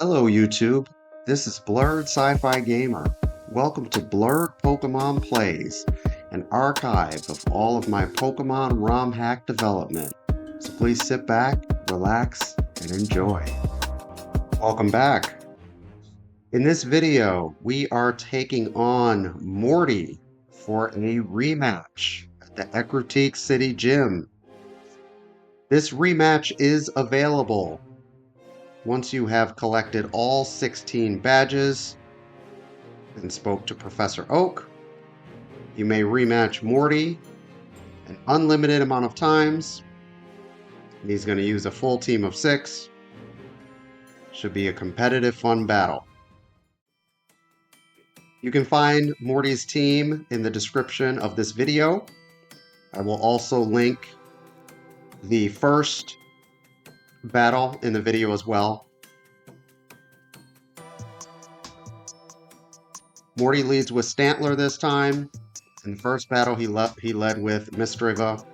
Hello YouTube, this is Blurred Sci-Fi Gamer. Welcome to Blurred Pokemon Plays, an archive of all of my Pokemon ROM hack development. So please sit back, relax, and enjoy. Welcome back. In this video, we are taking on Morty for a rematch at the Ecruteak City Gym. This rematch is available once you have collected all 16 badges and spoke to Professor Oak. You may rematch Morty an unlimited amount of times. He's going to use a full team of 6. Should be a competitive, fun battle. You can find Morty's team in the description of this video. I will also link the first battle in the video as well. Morty leads with Stantler this time. In the first battle, he led with Misdreavus.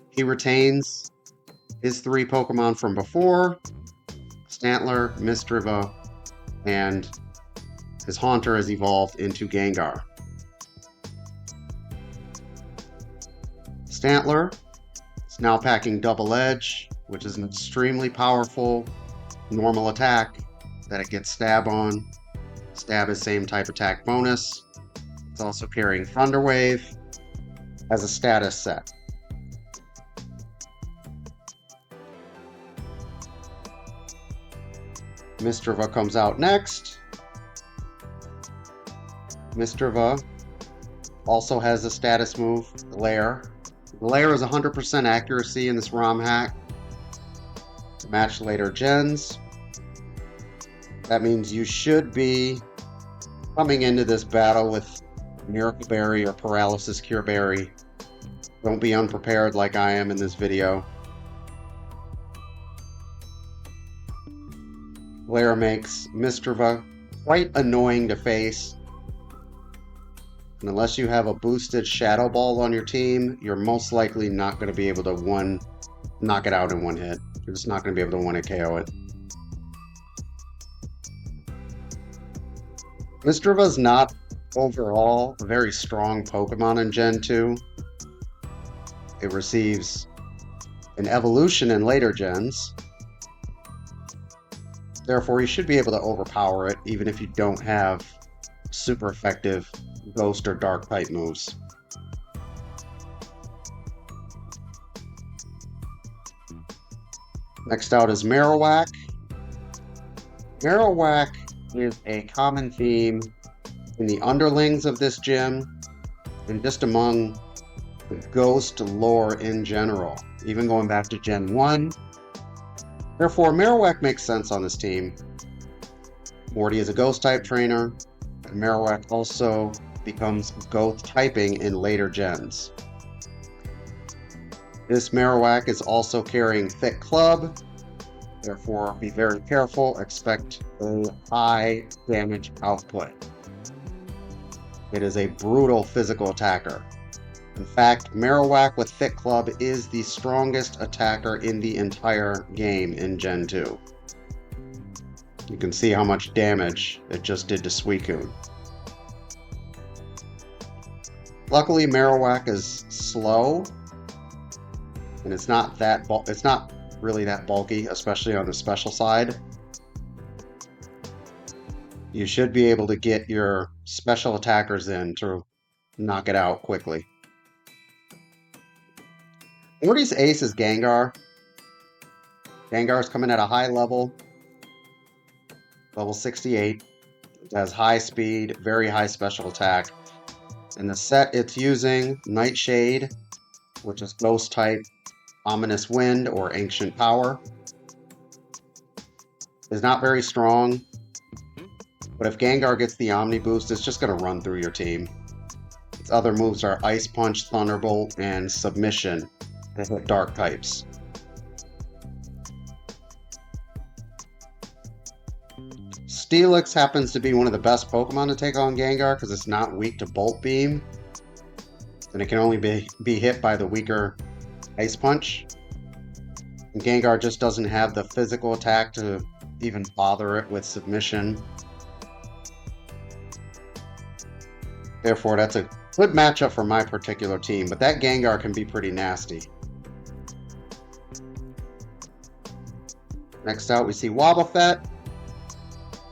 He retains his 3 Pokemon from before: Stantler, Misdreavus, and his Haunter has evolved into Gengar. Stantler is now packing Double Edge, which is an extremely powerful normal attack that it gets Stab on. Stab is same type attack bonus. It's also carrying Thunder Wave as a status set. Misdreavus comes out next. Misdreavus also has a status move, Glare. Glare is 100% accuracy in this ROM hack to match later gens. That means you should be coming into this battle with Miracle Berry or Paralysis Cure Berry. Don't be unprepared like I am in this video. Glare makes Misdreavus quite annoying to face. And unless you have a boosted Shadow Ball on your team, you're most likely not going to be able to knock it out in one hit. You're just not going to be able to one-hit KO it. Misdreavus is not overall a very strong Pokemon in Gen 2. It receives an evolution in later gens. Therefore, you should be able to overpower it even if you don't have super effective Ghost or Dark type moves. Next out is Marowak. Marowak is a common theme in the underlings of this gym and just among the Ghost lore in general, even going back to Gen 1. Therefore, Marowak makes sense on this team. Morty is a Ghost type trainer, and Marowak also becomes Ghost typing in later gens. This Marowak is also carrying Thick Club, therefore be very careful, expect a high damage output. It is a brutal physical attacker. In fact, Marowak with Thick Club is the strongest attacker in the entire game in Gen 2. You can see how much damage it just did to Suicune. Luckily, Marowak is slow, and it's not really that bulky, especially on the special side. You should be able to get your special attackers in to knock it out quickly. Morty's ace is Gengar. Gengar's coming at a high level, level 68. It has high speed, very high special attack. In the set it's using Nightshade, which is Ghost type, Ominous Wind, or Ancient Power. It's not very strong, but if Gengar gets the Omni Boost, it's just going to run through your team. Its other moves are Ice Punch, Thunderbolt, and Submission to hit Dark types. Steelix happens to be one of the best Pokemon to take on Gengar because it's not weak to Bolt Beam, and it can only be hit by the weaker Ice Punch. And Gengar just doesn't have the physical attack to even bother it with submission. Therefore, that's a good matchup for my particular team, but that Gengar can be pretty nasty. Next out, we see Wobbuffet.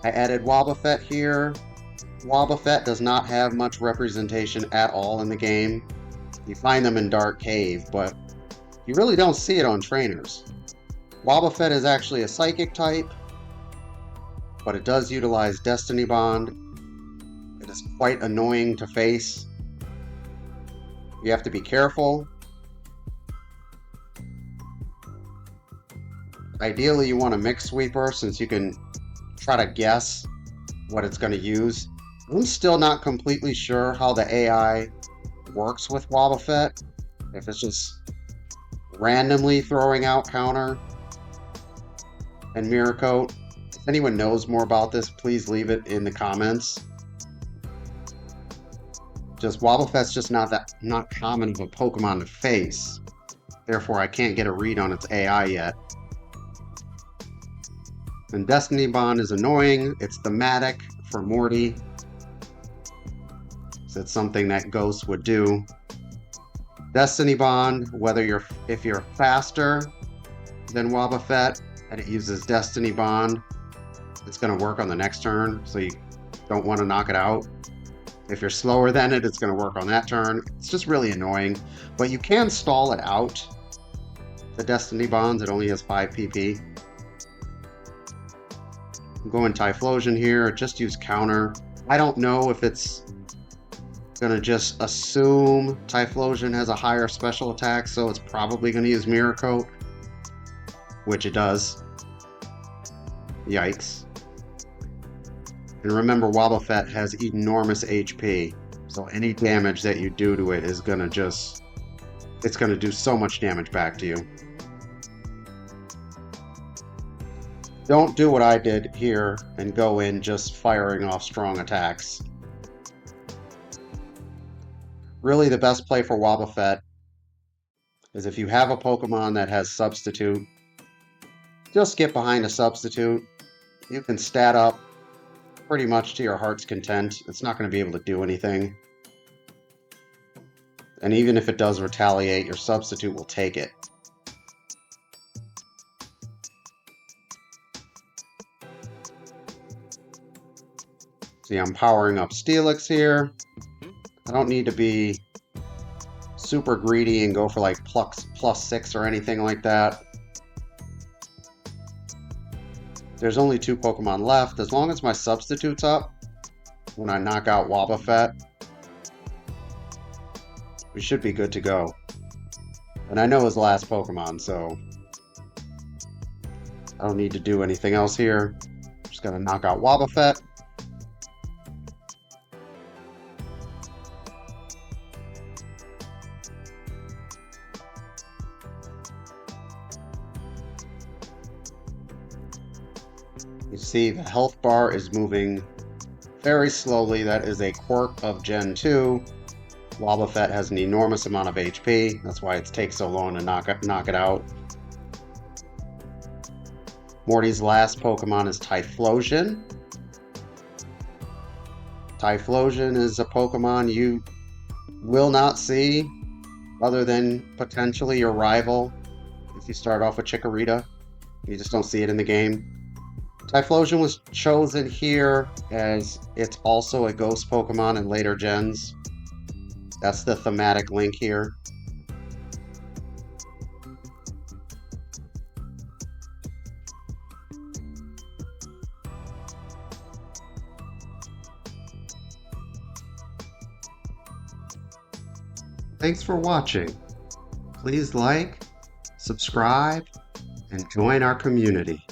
I added Wobbuffet here. Wobbuffet does not have much representation at all in the game. You find them in Dark Cave, but you really don't see it on trainers. Wobbuffet is actually a Psychic type, but it does utilize Destiny Bond. It is quite annoying to face. You have to be careful. Ideally, you want a Mix Sweeper since you can try to guess what it's going to use. I'm still not completely sure how the AI works with Wobbuffet. If it's just randomly throwing out Counter and Mirror Coat. If anyone knows more about this, please leave it in the comments. Just Wobbuffet's just not common of a Pokemon to face. Therefore, I can't get a read on its AI yet. And Destiny Bond is annoying. It's thematic for Morty. So it's something that Ghost would do. Destiny Bond, if you're faster than Wobbuffet and it uses Destiny Bond, it's going to work on the next turn, so you don't want to knock it out. If you're slower than it, it's going to work on that turn. It's just really annoying, but you can stall it out. The Destiny Bonds, it only has 5 PP. I'm going Typhlosion here, just use Counter. I don't know if it's gonna just assume Typhlosion has a higher special attack, so it's probably gonna use Mirror Coat, which it does. Yikes. And remember, Wobbuffet has enormous HP, so any damage that you do to it is gonna it's gonna do so much damage back to you. Don't do what I did here and go in just firing off strong attacks. Really, the best play for Wobbuffet is if you have a Pokemon that has Substitute, just get behind a Substitute. You can stat up pretty much to your heart's content. It's not going to be able to do anything. And even if it does retaliate, your Substitute will take it. See, I'm powering up Steelix here. I don't need to be super greedy and go for like +6 or anything like that. There's only 2 Pokemon left. As long as my Substitute's up when I knock out Wobbuffet, we should be good to go. And I know his last Pokemon, so I don't need to do anything else here. Just gotta knock out Wobbuffet. You see the health bar is moving very slowly. That is a quirk of Gen 2. Wobbuffet has an enormous amount of HP. That's why it takes so long to knock it out. Morty's last Pokemon is Typhlosion. Typhlosion is a Pokemon you will not see other than potentially your rival if you start off with Chikorita. You just don't see it in the game. Typhlosion was chosen here as it's also a ghost Pokemon in later gens. That's the thematic link here. Thanks for watching. Please like, subscribe, and join our community.